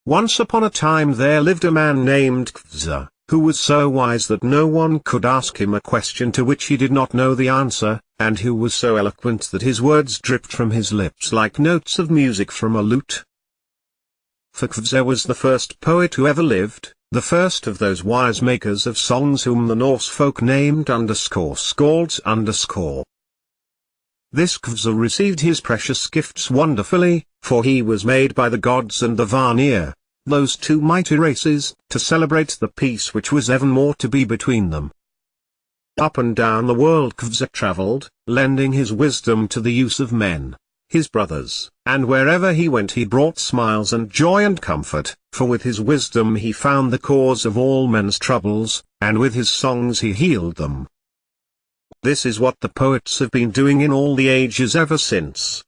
Once upon a time there lived a man named Kvasir, who was so wise that no one could ask him a question to which he did not know the answer, and who was so eloquent that his words dripped from his lips like notes of music from a lute. For Kvasir was the first poet who ever lived, the first of those wise makers of songs whom the Norse folk named _skalds _. This Kvasir received his precious gifts wonderfully, for he was made by the gods and the Vanir, those two mighty races, to celebrate the peace which was evermore to be between them. Up and down the world Kvasir travelled, lending his wisdom to the use of men, his brothers, and wherever he went he brought smiles and joy and comfort, for with his wisdom he found the cause of all men's troubles, and with his songs he healed them. This is what the poets have been doing in all the ages ever since.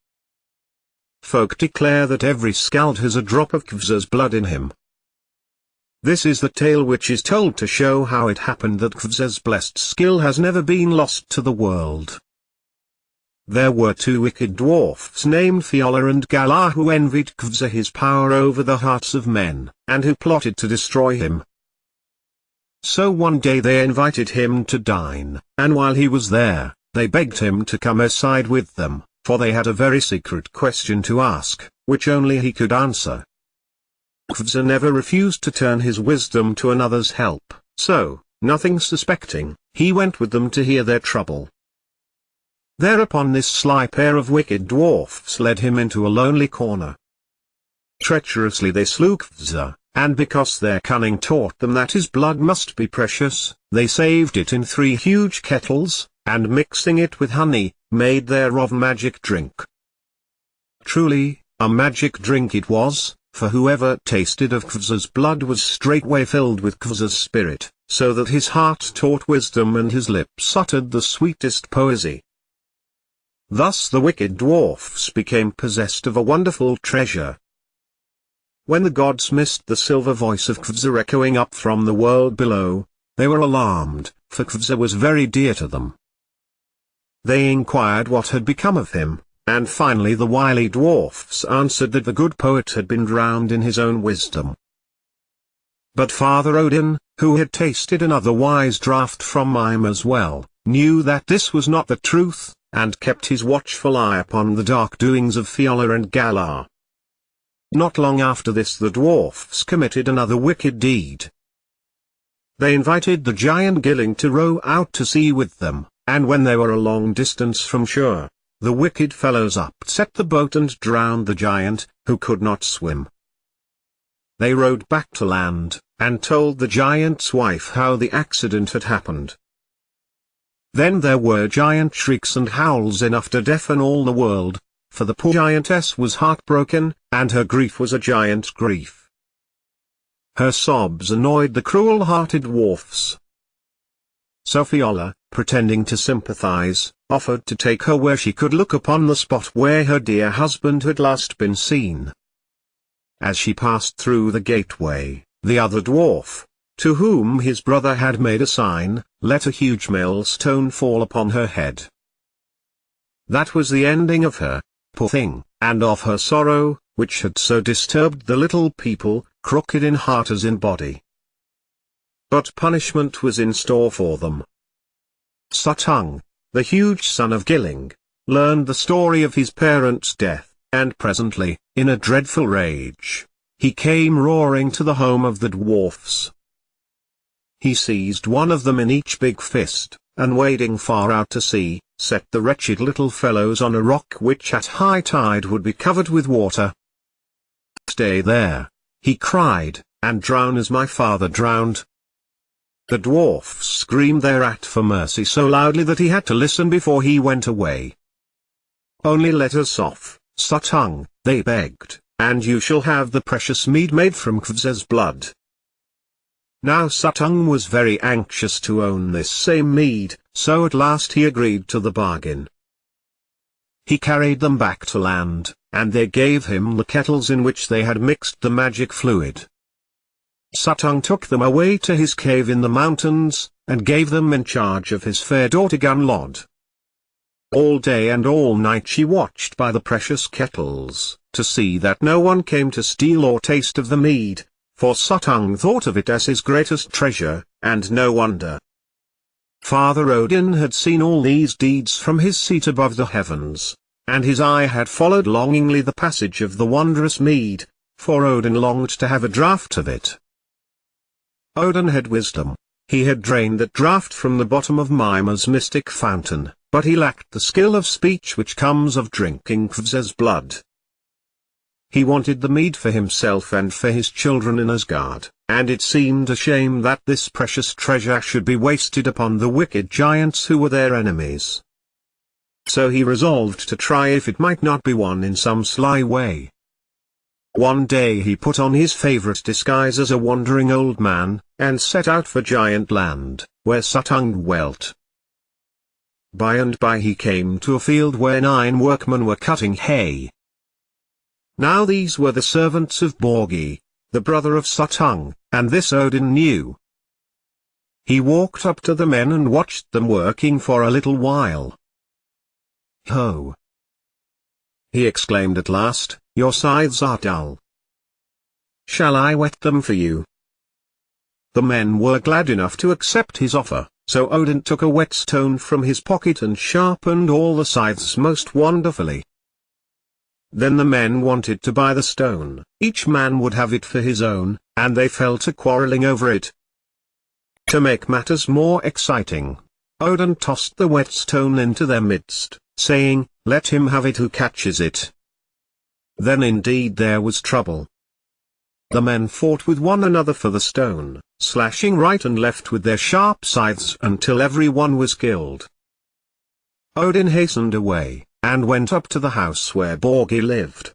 Folk declare that every skald has a drop of Kvasir's blood in him. This is the tale which is told to show how it happened that Kvasir's blessed skill has never been lost to the world. There were two wicked dwarfs named Fjalar and Galar who envied Kvasir his power over the hearts of men, and who plotted to destroy him. So one day they invited him to dine, and while he was there, they begged him to come aside with them, for they had a very secret question to ask, which only he could answer. Kvasir never refused to turn his wisdom to another's help, so, nothing suspecting, he went with them to hear their trouble. Thereupon this sly pair of wicked dwarfs led him into a lonely corner. Treacherously they slew Kvasir, and because their cunning taught them that his blood must be precious, they saved it in 3 huge kettles, and mixing it with honey, made thereof magic drink. Truly, a magic drink it was, for whoever tasted of Kvasir's blood was straightway filled with Kvasir's spirit, so that his heart taught wisdom and his lips uttered the sweetest poesy. Thus the wicked dwarfs became possessed of a wonderful treasure. When the gods missed the silver voice of Kvasir echoing up from the world below, they were alarmed, for Kvasir was very dear to them. They inquired what had become of him, and finally the wily dwarfs answered that the good poet had been drowned in his own wisdom. But Father Odin, who had tasted another wise draught from Mime as well, knew that this was not the truth, and kept his watchful eye upon the dark doings of Fjalar and Galar. Not long after this the dwarfs committed another wicked deed. They invited the giant Gilling to row out to sea with them, and when they were a long distance from shore, the wicked fellows upset the boat and drowned the giant, who could not swim. They rowed back to land, and told the giant's wife how the accident had happened. Then there were giant shrieks and howls enough to deafen all the world, for the poor giantess was heartbroken, and her grief was a giant grief. Her sobs annoyed the cruel-hearted dwarfs. So Fjalar, pretending to sympathize, offered to take her where she could look upon the spot where her dear husband had last been seen. As she passed through the gateway, the other dwarf, to whom his brother had made a sign, let a huge millstone fall upon her head. That was the ending of her, poor thing, and of her sorrow, which had so disturbed the little people, crooked in heart as in body. But punishment was in store for them. Suttung, the huge son of Gilling, learned the story of his parents' death, and presently, in a dreadful rage, he came roaring to the home of the dwarfs. He seized one of them in each big fist, and wading far out to sea, set the wretched little fellows on a rock which at high tide would be covered with water. "Stay there," he cried, "and drown as my father drowned." The dwarfs screamed thereat for mercy so loudly that he had to listen before he went away. "Only let us off, Suttung," they begged, "and you shall have the precious mead made from Kvasir's blood." Now Suttung was very anxious to own this same mead, so at last he agreed to the bargain. He carried them back to land, and they gave him the kettles in which they had mixed the magic fluid. Suttung took them away to his cave in the mountains, and gave them in charge of his fair daughter Gunlod. All day and all night she watched by the precious kettles, to see that no one came to steal or taste of the mead, for Suttung thought of it as his greatest treasure, and no wonder. Father Odin had seen all these deeds from his seat above the heavens, and his eye had followed longingly the passage of the wondrous mead, for Odin longed to have a draught of it. Odin had wisdom. He had drained that draught from the bottom of Mimer's mystic fountain, but he lacked the skill of speech which comes of drinking Kvasir's blood. He wanted the mead for himself and for his children in Asgard, and it seemed a shame that this precious treasure should be wasted upon the wicked giants who were their enemies. So he resolved to try if it might not be won in some sly way. One day he put on his favorite disguise as a wandering old man, and set out for Giant Land, where Suttung dwelt. By and by he came to a field where 9 workmen were cutting hay. Now these were the servants of Borgi, the brother of Suttung, and this Odin knew. He walked up to the men and watched them working for a little while. "Ho!" he exclaimed at last, "your scythes are dull. Shall I whet them for you?" The men were glad enough to accept his offer, so Odin took a whetstone from his pocket and sharpened all the scythes most wonderfully. Then the men wanted to buy the stone, each man would have it for his own, and they fell to quarreling over it. To make matters more exciting, Odin tossed the whetstone into their midst, saying, "Let him have it who catches it." Then indeed there was trouble. The men fought with one another for the stone, slashing right and left with their sharp scythes until everyone was killed. Odin hastened away, and went up to the house where Borgi lived.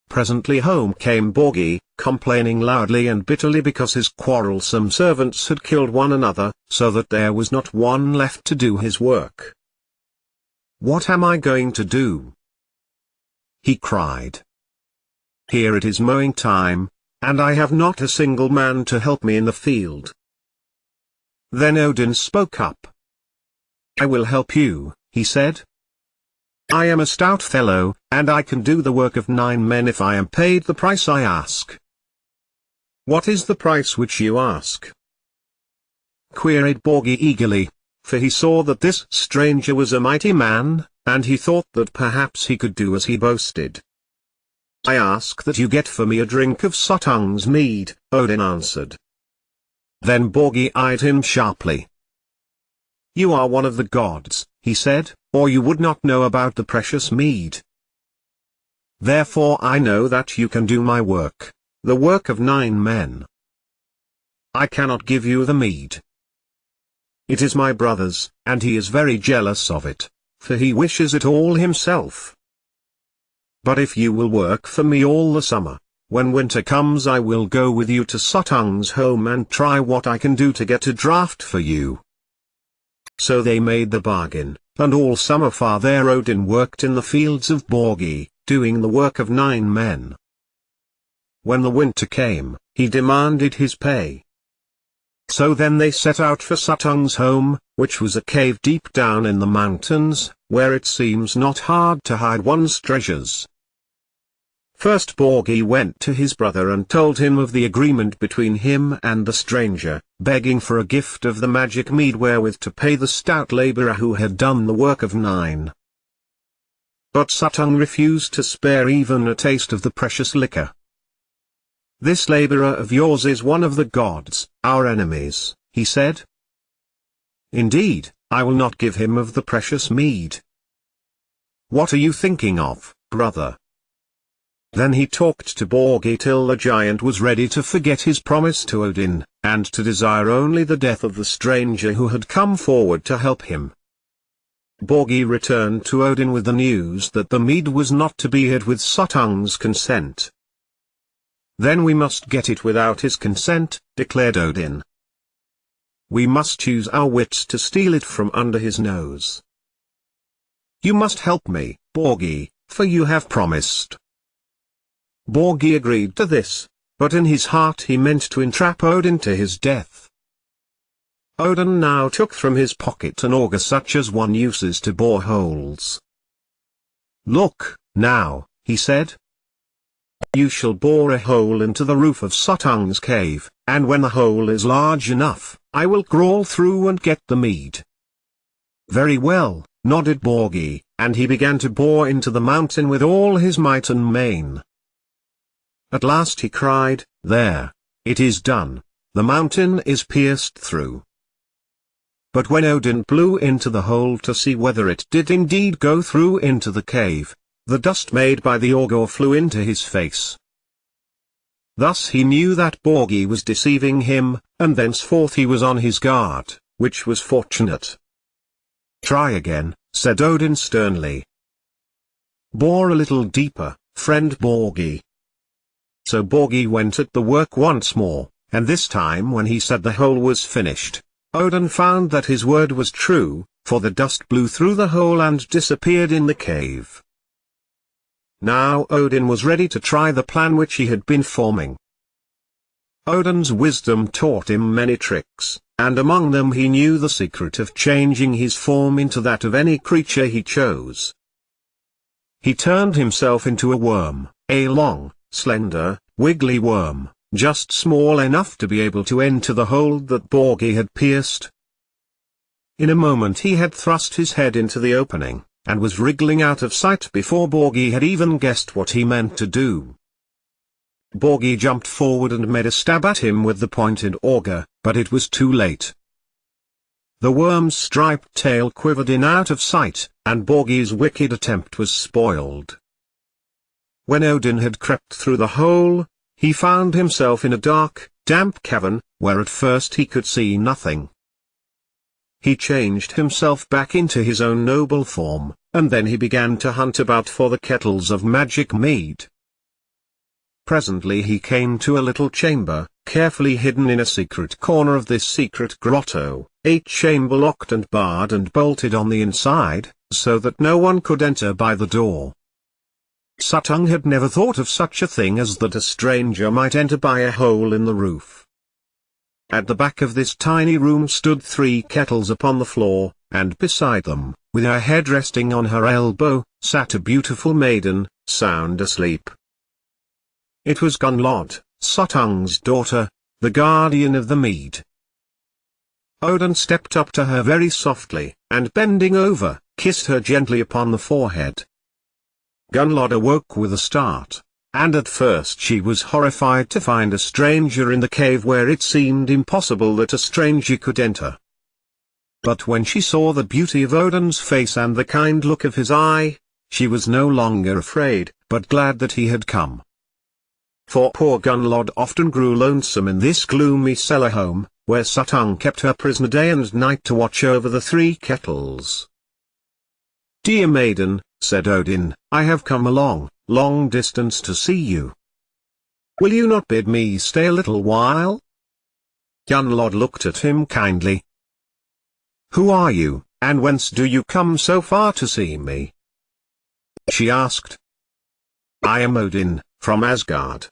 Presently home came Borgi, complaining loudly and bitterly because his quarrelsome servants had killed one another, so that there was not one left to do his work. "What am I going to do?" he cried. "Here it is mowing time, and I have not a single man to help me in the field." Then Odin spoke up. "I will help you," he said. "I am a stout fellow, and I can do the work of 9 men if I am paid the price I ask." "What is the price which you ask?" queried Borgi eagerly, for he saw that this stranger was a mighty man, and he thought that perhaps he could do as he boasted. "I ask that you get for me a drink of Suttung's mead," Odin answered. Then Borgi eyed him sharply. "You are one of the gods," he said, "or you would not know about the precious mead. Therefore I know that you can do my work, the work of 9 men. I cannot give you the mead. It is my brother's, and he is very jealous of it, for he wishes it all himself. But if you will work for me all the summer, when winter comes I will go with you to Suttung's home and try what I can do to get a draught for you." So they made the bargain, and all summer Father Odin worked in the fields of Borgi, doing the work of 9 men. When the winter came, he demanded his pay. So then they set out for Suttung's home, which was a cave deep down in the mountains, where it seems not hard to hide one's treasures. First Borgi went to his brother and told him of the agreement between him and the stranger, begging for a gift of the magic mead wherewith to pay the stout laborer who had done the work of 9. But Suttung refused to spare even a taste of the precious liquor. "This laborer of yours is one of the gods, our enemies," he said. "Indeed, I will not give him of the precious mead." "What are you thinking of, brother?" Then he talked to Borgi till the giant was ready to forget his promise to Odin, and to desire only the death of the stranger who had come forward to help him. Borgi returned to Odin with the news that the mead was not to be had with Suttung's consent. "Then we must get it without his consent," declared Odin. "We must use our wits to steal it from under his nose. You must help me, Borgi, for you have promised." Borgi agreed to this, but in his heart he meant to entrap Odin to his death. Odin now took from his pocket an auger such as one uses to bore holes. "Look, now," he said. "You shall bore a hole into the roof of Suttung's cave, and when the hole is large enough, I will crawl through and get the mead." "Very well," nodded Borgi, and he began to bore into the mountain with all his might and main. At last he cried, "There! It is done. The mountain is pierced through." But when Odin blew into the hole to see whether it did indeed go through into the cave, the dust made by the auger flew into his face. Thus he knew that Borgi was deceiving him, and thenceforth he was on his guard, which was fortunate. "Try again," said Odin sternly. "Bore a little deeper, friend Borgi." So Borgi went at the work once more, and this time when he said the hole was finished, Odin found that his word was true, for the dust blew through the hole and disappeared in the cave. Now Odin was ready to try the plan which he had been forming. Odin's wisdom taught him many tricks, and among them he knew the secret of changing his form into that of any creature he chose. He turned himself into a worm, a long, slender, wiggly worm, just small enough to be able to enter the hole that Borgi had pierced. In a moment he had thrust his head into the opening, and was wriggling out of sight before Borgi had even guessed what he meant to do. Borgi jumped forward and made a stab at him with the pointed auger, but it was too late. The worm's striped tail quivered in out of sight, and Borgi's wicked attempt was spoiled. When Odin had crept through the hole, he found himself in a dark, damp cavern, where at first he could see nothing. He changed himself back into his own noble form, and then he began to hunt about for the kettles of magic mead. Presently he came to a little chamber, carefully hidden in a secret corner of this secret grotto, a chamber locked and barred and bolted on the inside, so that no one could enter by the door. Suttung had never thought of such a thing as that a stranger might enter by a hole in the roof. At the back of this tiny room stood 3 kettles upon the floor, and beside them, with her head resting on her elbow, sat a beautiful maiden, sound asleep. It was Gunnlod, Suttung's daughter, the guardian of the mead. Odin stepped up to her very softly, and bending over, kissed her gently upon the forehead. Gunnlod awoke with a start, and at first she was horrified to find a stranger in the cave where it seemed impossible that a stranger could enter. But when she saw the beauty of Odin's face and the kind look of his eye, she was no longer afraid, but glad that he had come. For poor Gunnlod often grew lonesome in this gloomy cellar home, where Suttung kept her prisoner day and night to watch over the 3 kettles. "Dear maiden," said Odin, "I have come a long, long distance to see you. Will you not bid me stay a little while?" Gunnlod looked at him kindly. "Who are you, and whence do you come so far to see me?" she asked. "I am Odin, from Asgard.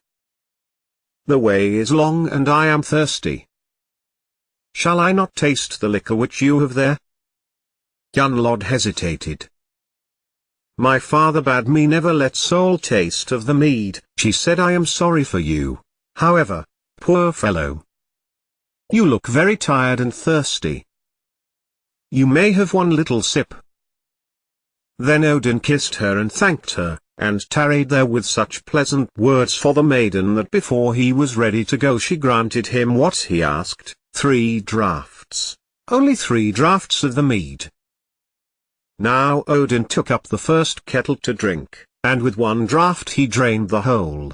The way is long and I am thirsty. Shall I not taste the liquor which you have there?" Gunnlod hesitated. "My father bade me never let soul taste of the mead," she said. "I am sorry for you, however, poor fellow. You look very tired and thirsty. You may have one little sip." Then Odin kissed her and thanked her, and tarried there with such pleasant words for the maiden that before he was ready to go she granted him what he asked, 3 draughts, only 3 draughts of the mead. Now Odin took up the first kettle to drink, and with 1 draught he drained the whole.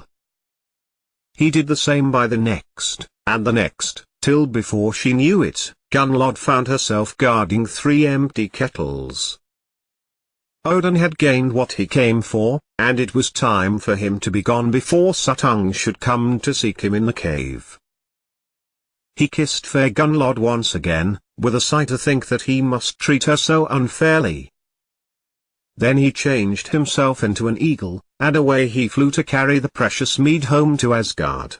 He did the same by the next, and the next, till before she knew it, Gunnlod found herself guarding 3 empty kettles. Odin had gained what he came for, and it was time for him to be gone before Suttung should come to seek him in the cave. He kissed fair Gunnlod once again, with a sigh to think that he must treat her so unfairly. Then he changed himself into an eagle, and away he flew to carry the precious mead home to Asgard.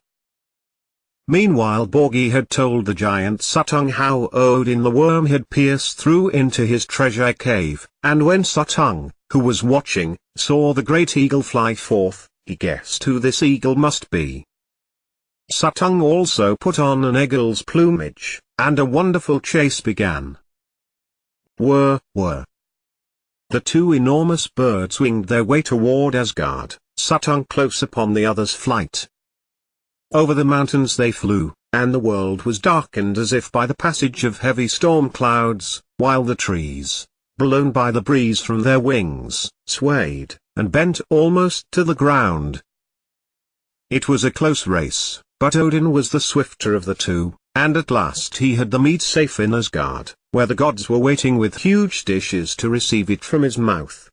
Meanwhile Borgi had told the giant Suttung how Odin the worm had pierced through into his treasure cave, and when Suttung, who was watching, saw the great eagle fly forth, he guessed who this eagle must be. Suttung also put on an eagle's plumage, and a wonderful chase began. Whir, whir. The two enormous birds winged their way toward Asgard, Suttung close upon the other's flight. Over the mountains they flew, and the world was darkened as if by the passage of heavy storm clouds, while the trees, blown by the breeze from their wings, swayed, and bent almost to the ground. It was a close race, but Odin was the swifter of the two, and at last he had the meat safe in Asgard, where the gods were waiting with huge dishes to receive it from his mouth.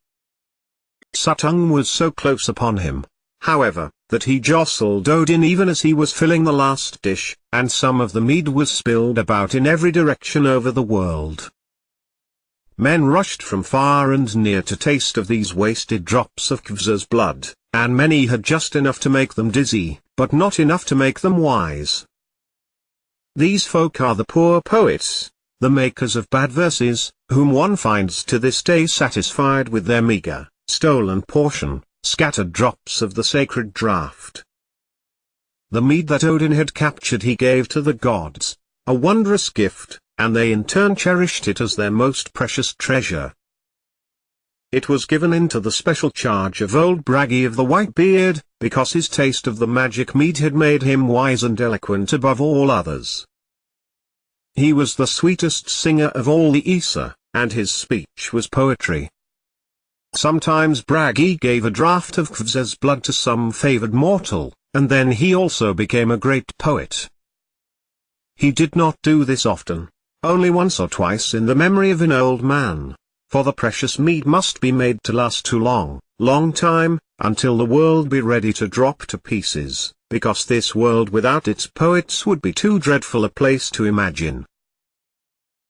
Suttung was so close upon him, however, that he jostled Odin even as he was filling the last dish, and some of the mead was spilled about in every direction over the world. Men rushed from far and near to taste of these wasted drops of Kvasir's blood, and many had just enough to make them dizzy, but not enough to make them wise. These folk are the poor poets, the makers of bad verses, whom one finds to this day satisfied with their meager, stolen portion, scattered drops of the sacred draught. The mead that Odin had captured he gave to the gods, a wondrous gift, and they in turn cherished it as their most precious treasure. It was given into the special charge of old Bragi of the white beard, because his taste of the magic mead had made him wise and eloquent above all others. He was the sweetest singer of all the Æsir, and his speech was poetry. Sometimes Bragi gave a draught of Kvasir's blood to some favored mortal, and then he also became a great poet. He did not do this often, only once or twice in the memory of an old man, for the precious mead must be made to last too long time, until the world be ready to drop to pieces, because this world without its poets would be too dreadful a place to imagine.